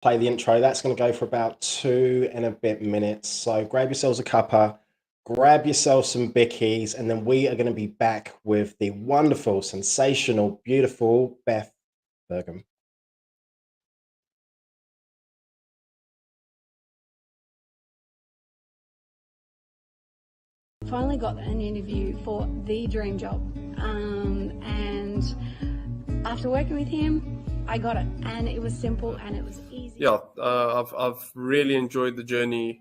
play the intro. That's going to go for about 2 and a bit minutes. So grab yourselves a cuppa, grab yourself some bickies, and then we are going to be back with the wonderful, sensational, beautiful Beth Berghan. Finally got an interview for the dream job, and after working with him, I got it, and it was simple and it was easy. Yeah, I've really enjoyed the journey.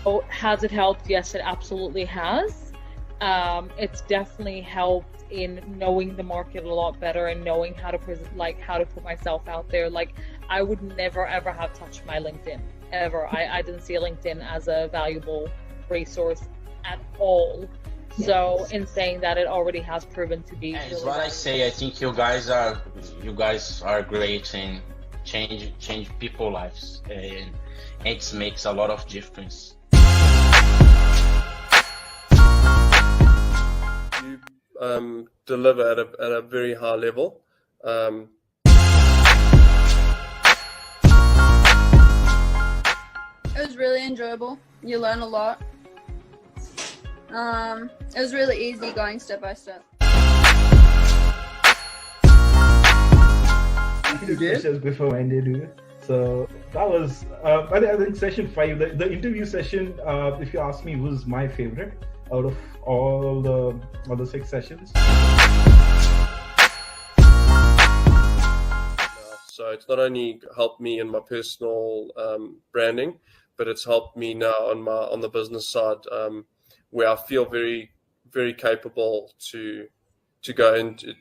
Oh, has it helped? Yes, it absolutely has. It's definitely helped in knowing the market a lot better and knowing how to how to put myself out there. Like, I would never ever have touched my LinkedIn ever. I didn't see LinkedIn as a valuable resource at all. So in saying that, it already has proven to be. It's what I say. I think you guys are great and change people's lives, and it makes a lot of difference. You deliver at a very high level. It was really enjoyable. You learn a lot. It was really easy going step by step. Questions before when they do. So that was, I think session 5, the interview session, if you ask me, was my favorite out of all the 6 sessions. So it's not only helped me in my personal branding, but it's helped me now on the business side, where I feel very, very capable to go into,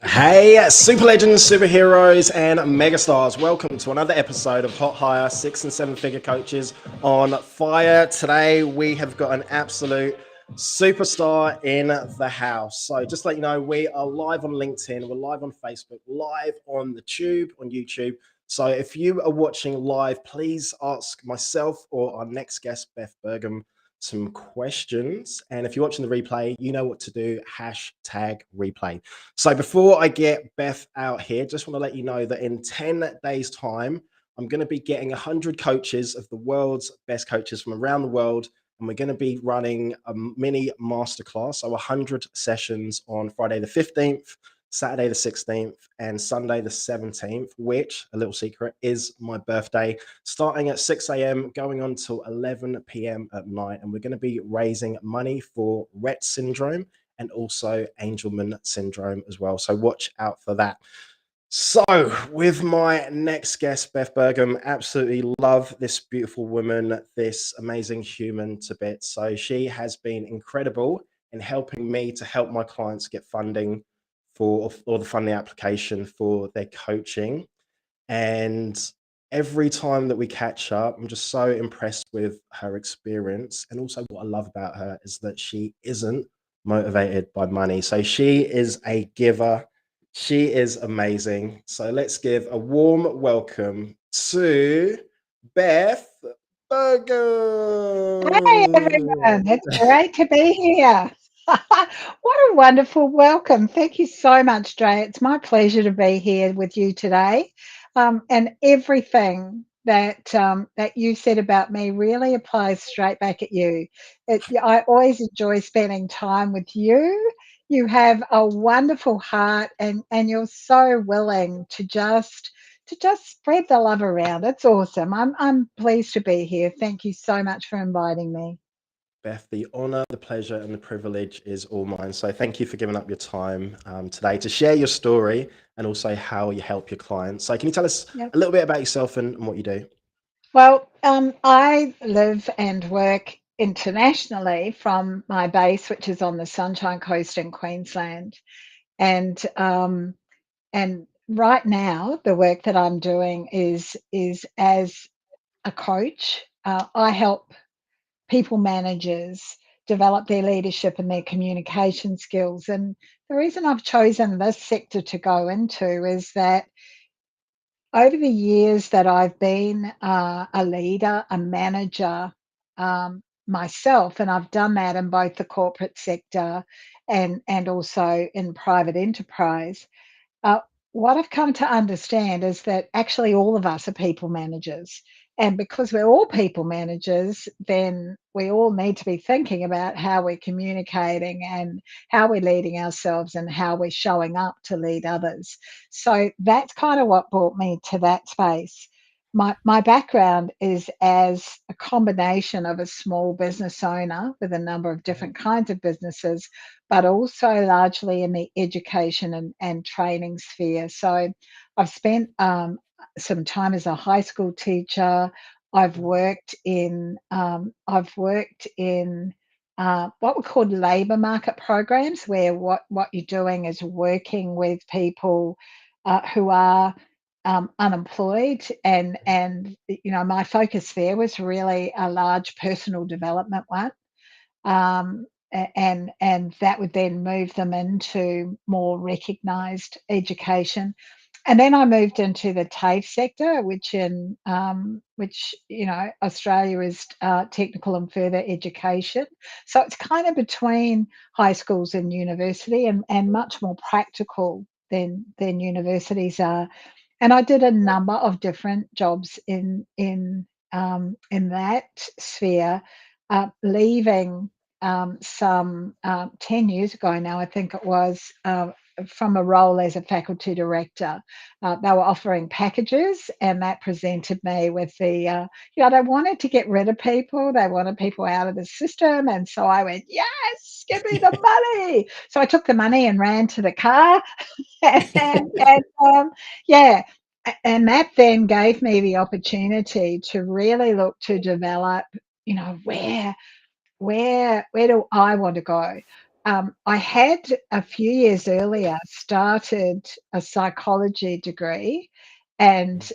Hey, super legends, superheroes, and megastars. Welcome to another episode of Hot Hire 6 and 7 figure coaches on fire. Today, we have got an absolute superstar in the house. So just to let you know, we are live on LinkedIn, we're live on Facebook, live on the tube, on YouTube. So if you are watching live, please ask myself or our next guest, Beth Berghan, some questions. And if you're watching the replay, you know what to do, #replay. So before I get Beth out here, just want to let you know that in 10 days time, I'm going to be getting 100 coaches of the world's best coaches from around the world. And we're going to be running a mini masterclass. So 100 sessions on Friday the 15th, Saturday the 16th, and Sunday the 17th, which, a little secret, is my birthday, starting at 6 a.m, going on till 11 p.m. at night. And we're going to be raising money for Rett syndrome and also Angelman syndrome as well. So watch out for that. So with my next guest, Beth Berghan, absolutely love this beautiful woman, this amazing human to bits. So she has been incredible in helping me to help my clients get funding for, or the funding application for their coaching. And every time that we catch up, I'm just so impressed with her experience. And also what I love about her is that she isn't motivated by money. So she is a giver. She is amazing. So let's give a warm welcome to Beth Berghan. Hey everyone, it's great to be here. What a wonderful welcome. Thank you so much, Jay. It's my pleasure to be here with you today. And everything that that you said about me really applies straight back at you. I always enjoy spending time with you. You have a wonderful heart, and you're so willing to just spread the love around. It's awesome. I'm pleased to be here. Thank you so much for inviting me. Beth, the honor, the pleasure, and the privilege is all mine. So thank you for giving up your time today to share your story and also how you help your clients. So can you tell us a little bit about yourself and what you do? Well, I live and work internationally from my base, which is on the Sunshine Coast in Queensland. And right now, the work that I'm doing is as a coach. I help people managers develop their leadership and their communication skills. And the reason I've chosen this sector to go into is that over the years that I've been a leader, a manager myself, and I've done that in both the corporate sector and also in private enterprise, uh, what I've come to understand is that actually all of us are people managers. And because we're all people managers, then we all need to be thinking about how we're communicating and how we're leading ourselves and how we're showing up to lead others. So that's kind of what brought me to that space. My background is as a combination of a small business owner with a number of different kinds of businesses, but also largely in the education and training sphere. So I've spent some time as a high school teacher. I've worked in what we call labour market programs, where what you're doing is working with people who are unemployed, and my focus there was really a large personal development one. And that would then move them into more recognised education. And then I moved into the TAFE sector, which Australia is technical and further education. So it's kind of between high schools and university, and much more practical than universities are. And I did a number of different jobs in that sphere, leaving some 10 years ago now, I think it was, from a role as a faculty director. They were offering packages, and that presented me with they wanted to get rid of people. They wanted people out of the system. And so I went, yes, give me the money. So I took the money and ran to the car. Yeah. And that then gave me the opportunity to really look to develop, where do I want to go? I had a few years earlier started a psychology degree, and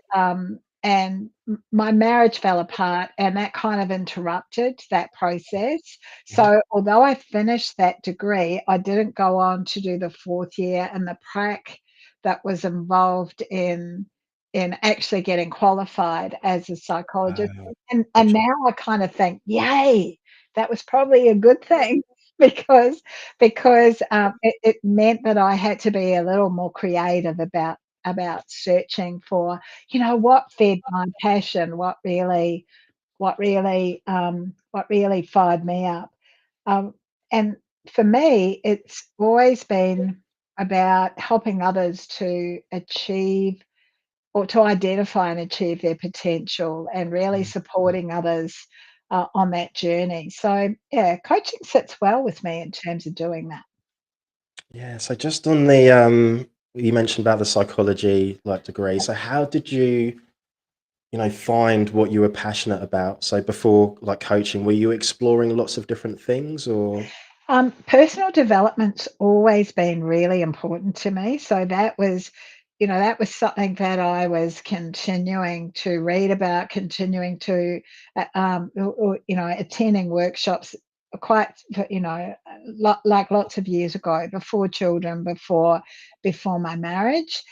my marriage fell apart, and that kind of interrupted that process. So although I finished that degree, I didn't go on to do the fourth year and the prac that was involved in actually getting qualified as a psychologist. And Gotcha. now I kind of think, yay, that was probably a good thing because it meant that I had to be a little more creative about searching for, what fed my passion, what really fired me up. And for me, it's always been about helping others to achieve or to identify and achieve their potential, and really supporting others on that journey. So, yeah, coaching sits well with me in terms of doing that. Yeah, so just on the you mentioned about the psychology degree. So how did you find what you were passionate about? So before coaching, were you exploring lots of different things or? Personal development's always been really important to me. So that was something that I was continuing to read about, continuing to, attending workshops quite, like lots of years ago, before children, before my marriage,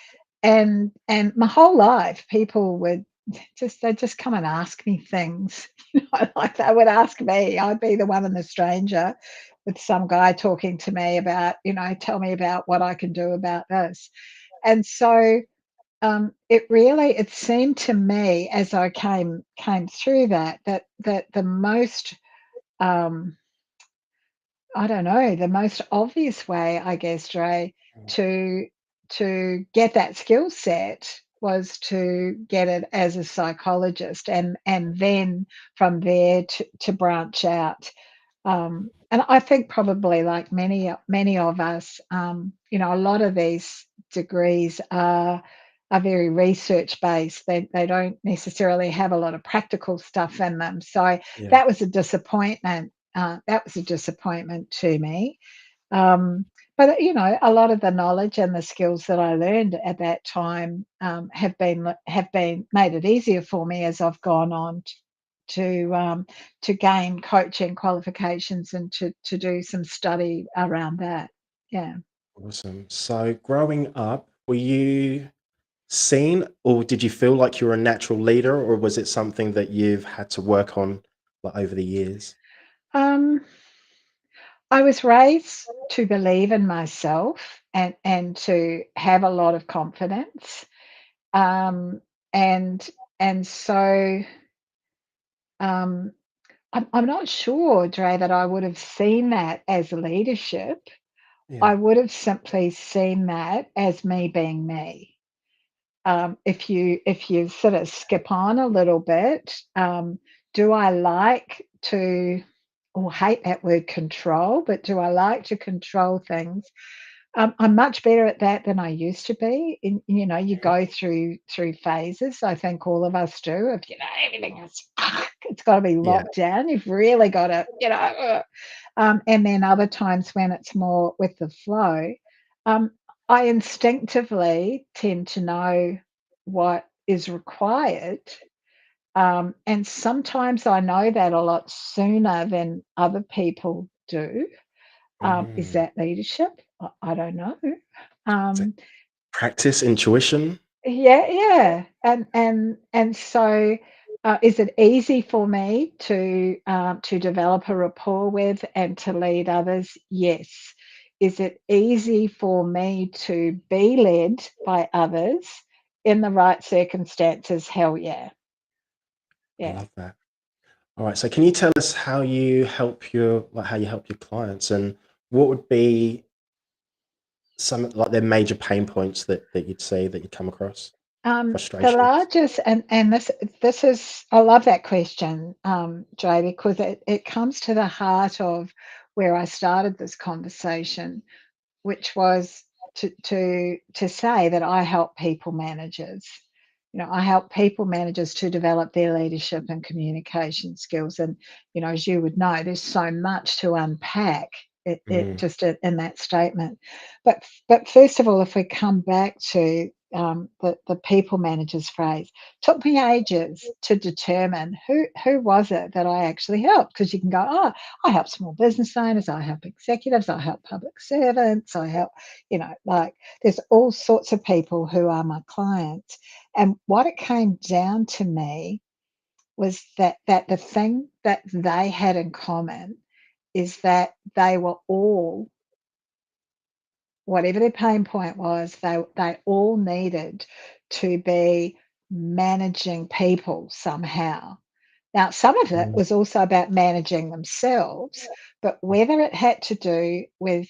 and my whole life, people would they just come and ask me things. Like they would ask me. I'd be the one and the stranger with some guy talking to me about, tell me about what I can do about this. And so it seemed to me, as I came through that the most, um, I don't know, the most obvious way, I guess, Dre, to get that skill set was to get it as a psychologist, and then from there to branch out. And I think probably like many of us, a lot of these degrees are very research based. They don't necessarily have a lot of practical stuff in them. So Yeah. that was a disappointment. That was a disappointment to me. But a lot of the knowledge and the skills that I learned at that time have been made it easier for me as I've gone on to gain coaching qualifications and to do some study around that. Yeah. Awesome. So growing up, were you seen, or did you feel like you were a natural leader, or was it something that you've had to work on like over the years? Um, I was raised to believe in myself and to have a lot of confidence. Um, and and so um, I'm not sure, Dre, that I would have seen that as leadership. Yeah. I would have simply seen that as me being me. If you sort of skip on a little bit, do I like to, or hate that word control, but do I like to control things? I'm much better at that than I used to be. You go through phases. I think all of us do. Of everything is, it's got to be Yeah. locked down. You've really got to, and then other times when it's more with the flow. Um, I instinctively tend to know what is required, and sometimes I know that a lot sooner than other people do. Is Mm. that leadership? I don't know. Is it Um, practice, intuition? yeah, yeah, and so, is it easy for me to develop a rapport with and to lead others? Yes. Is it easy for me to be led by others in the right circumstances? Hell yeah, I yeah. love that. All right. So can you tell us how you help your clients, and what would be some like their major pain points that you'd say that you come across? The Frustrations. largest, and this is, I love that question, Jay, because it comes to the heart of where I started this conversation, which was to say that I help people managers. I help people managers to develop their leadership and communication skills. And as you would know, there's so much to unpack it Mm. just in that statement. But first of all, if we come back to the people managers phrase, took me ages to determine who was it that I actually helped. Because you can go, oh, I help small business owners, I help executives, I help public servants, I help, like there's all sorts of people who are my clients. And what it came down to me was that the thing that they had in common is that they were all, whatever their pain point was, they all needed to be managing people somehow. Now, some of it Mm. was also about managing themselves, but whether it had to do with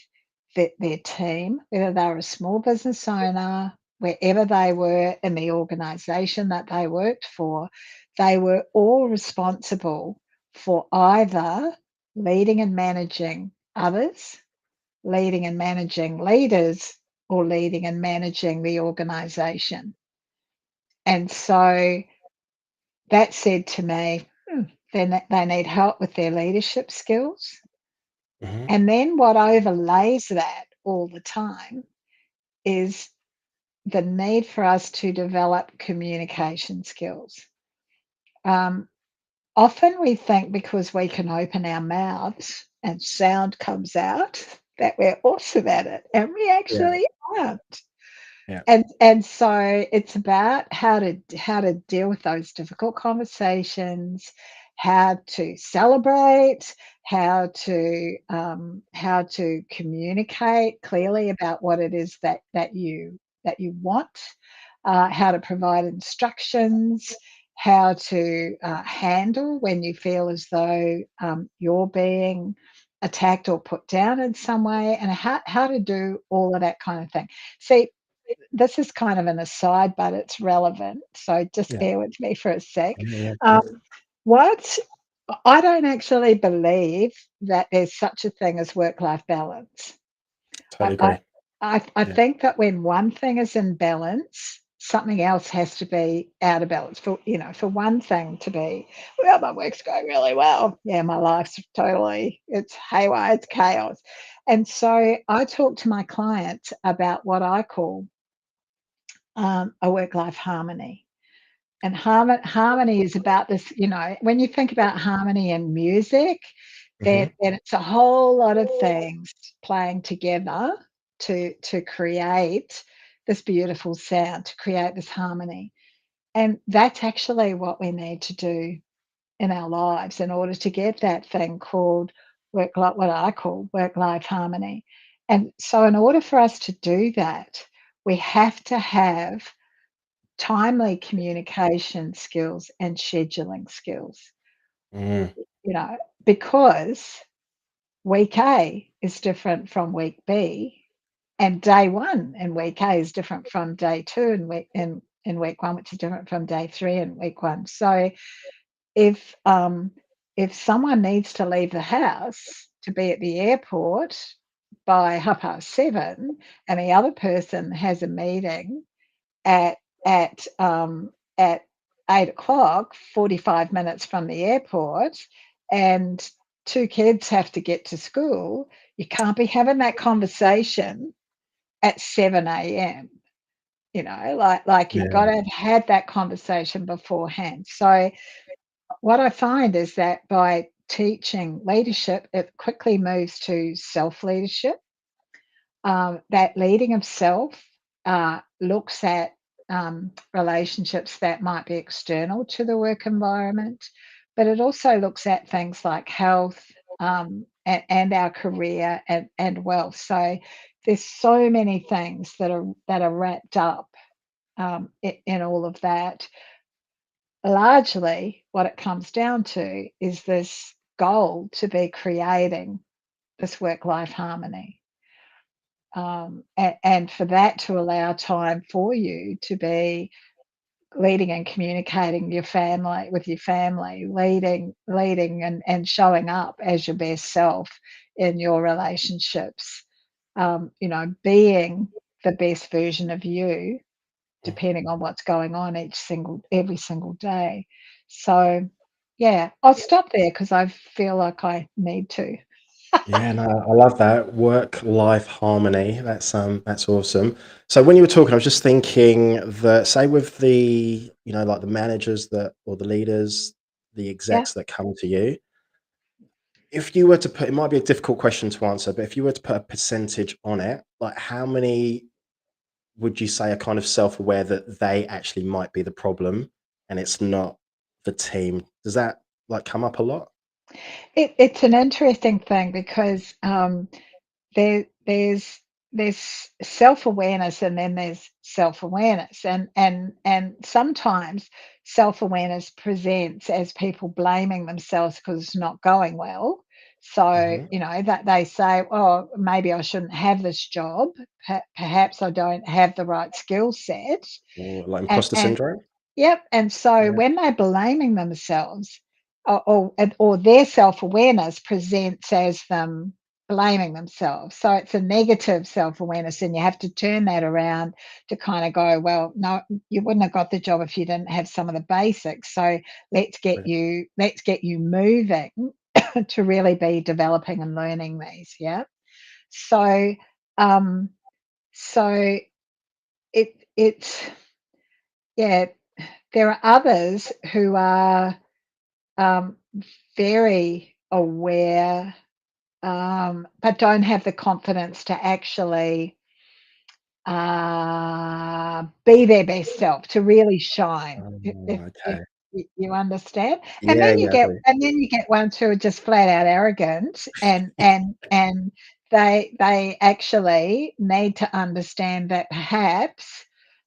their team, whether they were a small business owner, wherever they were in the organization that they worked for, they were all responsible for either leading and managing others, leading and managing leaders, or leading and managing the organization. And so that said to me, they need help with their leadership skills. Mhm. And then what overlays that all the time is the need for us to develop communication skills. Um, Often we think because we can open our mouths and sound comes out that we're awesome at it, and we Yeah. actually aren't. Yeah. And so it's about how to deal with those difficult conversations, how to celebrate, how to communicate clearly about what it is that you want, how to provide instructions, how to handle when you feel as though you're being attacked or put down in some way, and how to do all of that kind of thing. See, this is kind of an aside, but it's relevant, so just Yeah. bear with me for a sec. Yeah. Yeah. Um, Cool. what I don't actually believe that there's such a thing as work-life balance. I Totally I agree. I Yeah. think that when one thing is in balance, something else has to be out of balance. For for one thing to be, well, my work's going really well. Yeah, my life's it's haywire, it's chaos. And so I talk to my clients about what I call a work-life harmony. And harmony is about this, when you think about harmony in music, then it's a whole lot of things playing together to create this beautiful sound, to create this harmony. And that's actually what we need to do in our lives in order to get that thing called what I call work-life harmony. And so in order for us to do that, we have to have timely communication skills and scheduling skills, Mm. because week A is different from week B, and day one in week A is different from day two in week one, which is different from day three in week one. So if someone needs to leave the house to be at the airport by 7:30, and the other person has a meeting at at 8 o'clock, 45 minutes from the airport, and two kids have to get to school, you can't be having that conversation at 7 a.m. Like you've got to have had that conversation beforehand. So what I find is that by teaching leadership, it quickly moves to self-leadership. That leading of self looks at relationships that might be external to the work environment, but it also looks at things like health, and our career and wealth. So there's so many things that are wrapped up in all of that. Largely, what it comes down to is this goal to be creating this work-life harmony. And for that to allow time for you to be leading and communicating with your family, leading and showing up as your best self in your relationships, being the best version of you, depending on what's going on every single day. So yeah, I'll stop there because I feel like I need to. Yeah, no, I love that work-life harmony. That's awesome. So when you were talking, I was just thinking that, say, with the, like the managers that or the leaders, the Yeah. execs that come to you, if you were to put, it might be a difficult question to answer, but if you were to put a percentage on it, like how many would you say are kind of self-aware that they actually might be the problem and it's not the team? Does that like come up a lot? It's an interesting thing because there's self-awareness and then there's self-awareness, and sometimes self-awareness presents as people blaming themselves because it's not going well. So Hmm. that they say, oh, maybe I shouldn't have this job, perhaps I don't have the right skill set, Or like and imposter syndrome? yep. And so Yeah. when they're blaming themselves, or their self-awareness presents as them blaming themselves. So it's a negative self-awareness, and you have to turn that around to kind of go, well, no, you wouldn't have got the job if you didn't have some of the basics. So let's get you moving to really be developing and learning these. Yeah. So um so it's yeah, there are others who are um, very aware, but don't have the confidence to actually be their best self, to really shine. If Okay. you understand, and Yeah, then you yeah, I get do. ones who are just flat out arrogant, and they actually need to understand that perhaps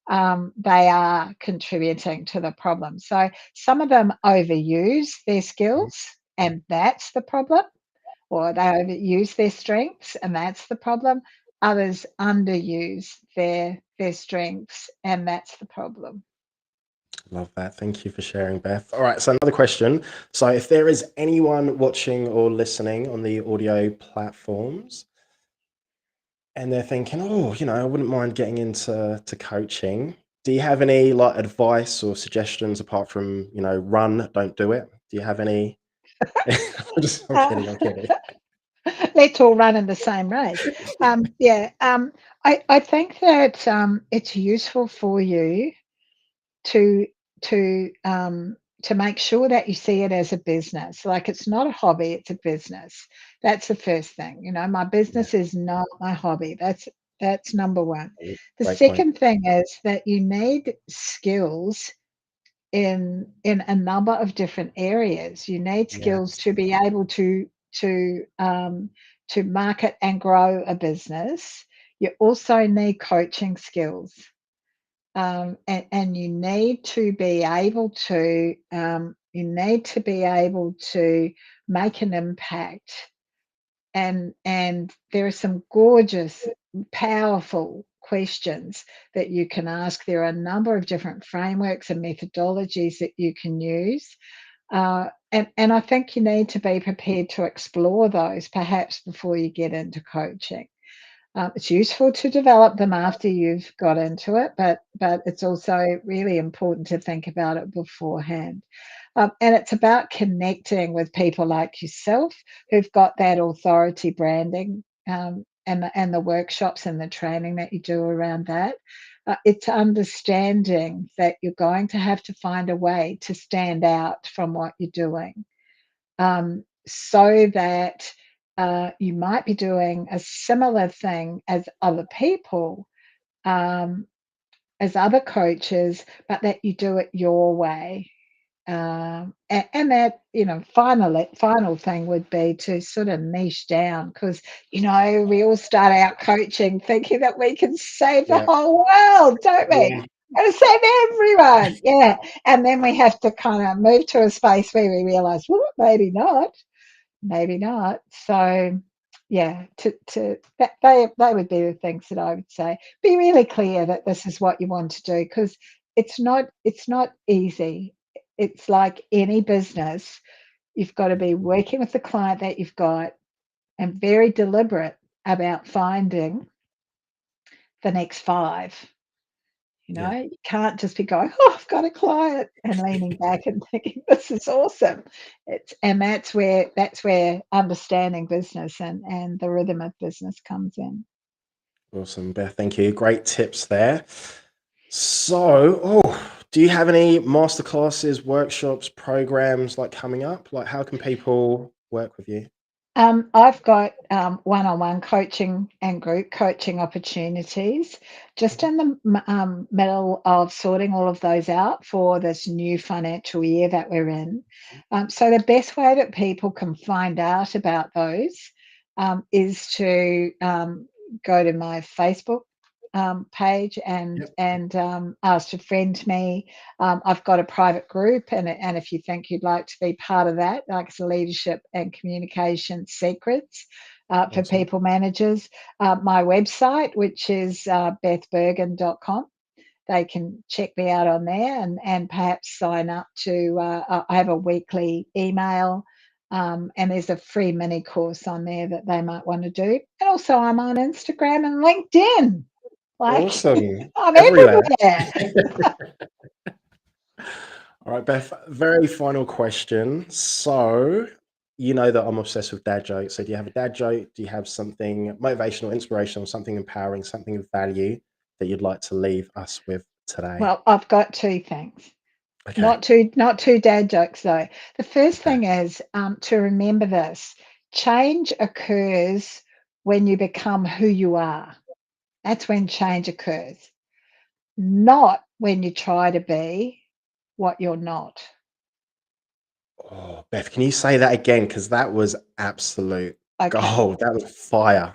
they are contributing to the problem. So some of them overuse their Mhm. skills, and that's the problem, or they overuse their strengths, and that's the problem. Others underuse their strengths, and that's the problem. Love that. Thank you for sharing, Beth. All right, so another question. So if there is anyone watching or listening on the audio platforms and they're thinking, oh, I wouldn't mind getting into coaching, Do you have any like advice or suggestions apart from, run, don't do it? Do you have any? I'm kidding. I'm kidding. Let's all run in the same race. Yeah, I think that it's useful for you to to to make sure that you see it as a business. Like it's not a hobby, it's a business. That's the first thing. My Yeah, business is not my hobby. That's number one. The great point. second thing is that you need skills in a number of different areas. You need Yeah, skills to be able to to market and grow a business. You also need coaching skills, and you need to be able to make an impact. And there are some gorgeous, powerful questions that you can ask. There are a number of different frameworks and methodologies that you can use. And I think you need to be prepared to explore those perhaps before you get into coaching. It's useful to develop them after you've got into it, but it's also really important to think about it beforehand. And it's about connecting with people like yourself who've got that authority branding, and the workshops and the training that you do around that. It's understanding that you're going to have to find a way to stand out from what you're doing, so that you might be doing a similar thing as other people, as other coaches, but that you do it your way. And that, final thing would be to sort of niche down because, we all start out coaching thinking that we can save the yeah, whole world, don't we? yeah. Gonna save everyone. Yeah. And then we have to kind of move to a space where we realize, well, maybe not. Maybe not. So yeah, to that they would be the things that I would say. Be really clear that this is what you want to do because it's not easy. It's like any business. You've got to be working with the client that you've got and very deliberate about finding the next five. Yeah. You can't just be going, "Oh, I've got a client," and leaning back and thinking, "This is awesome." That's where understanding business and the rhythm of business comes in. Awesome, Beth. Thank you. Great tips there. So, do you have any masterclasses, workshops, programs like coming up? Like, how can people work with you? I've got one-on-one coaching and group coaching opportunities just in the middle of sorting all of those out for this new financial year that we're in. So the best way that people can find out about those is to go to my Facebook page and Yep. ask to friend me. I've got a private group, and if you think you'd like to be part of that, like it's leadership and communication secrets for Awesome. people managers. My website, which is bethberghan.com. They can check me out on there and perhaps sign up to. I have a weekly email. And there's a free mini course on there that they might want to do. And also, I'm on Instagram and LinkedIn. Like, Awesome. I'm Everywhere. everywhere. All right, Beth, very final question. So, you know that I'm obsessed with dad jokes. So, do you have a dad joke? Do you have something motivational, inspirational, something empowering, something of value that you'd like to leave us with today? Well, I've got two things. Okay. Not two dad jokes though. The first Okay. thing is to remember this: change occurs when you become who you are. That's when change occurs, not when you try to be what you're not. Oh, Beth, can you say that again? Because that was absolute Okay. gold. That was fire.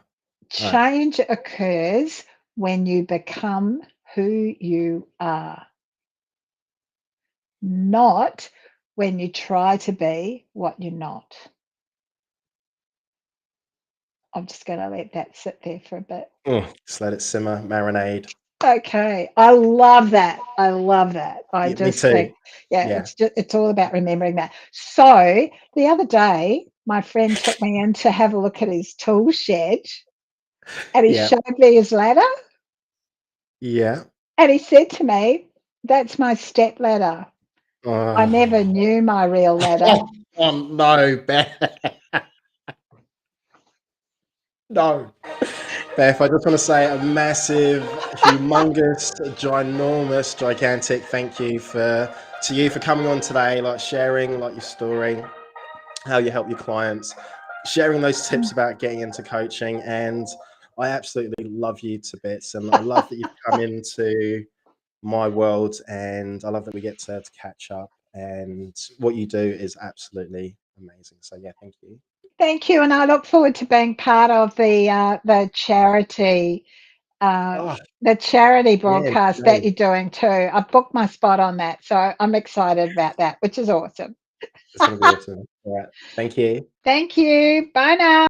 All right. Change occurs when you become who you are, not when you try to be what you're not. I'm just going to let that sit there for a bit. Just let it simmer, marinade. Okay, I love that. I love that. I Yeah, me just too. think, yeah, Yeah. it's all about remembering that. So the other day, my friend took me in to have a look at his tool shed, and he Yeah. showed me his ladder. Yeah. And he said to me, "That's my step ladder. I Oh. never knew my real ladder." Oh no, Beth. No. Beth, I just want to say a massive, humongous, ginormous, gigantic thank you to you for coming on today, like sharing like your story, how you help your clients, sharing those tips about getting into coaching. And I absolutely love you to bits, and I love that you've come into my world, and I love that we get to catch up, and what you do is absolutely amazing. So yeah, thank you. Thank you, and I look forward to being part of the charity Oh, yeah, broadcast that no, you're doing too. I've booked my spot on that, so I'm excited about that, which is awesome. it's going to be awesome. All right. Thank you. Thank you. Bye now.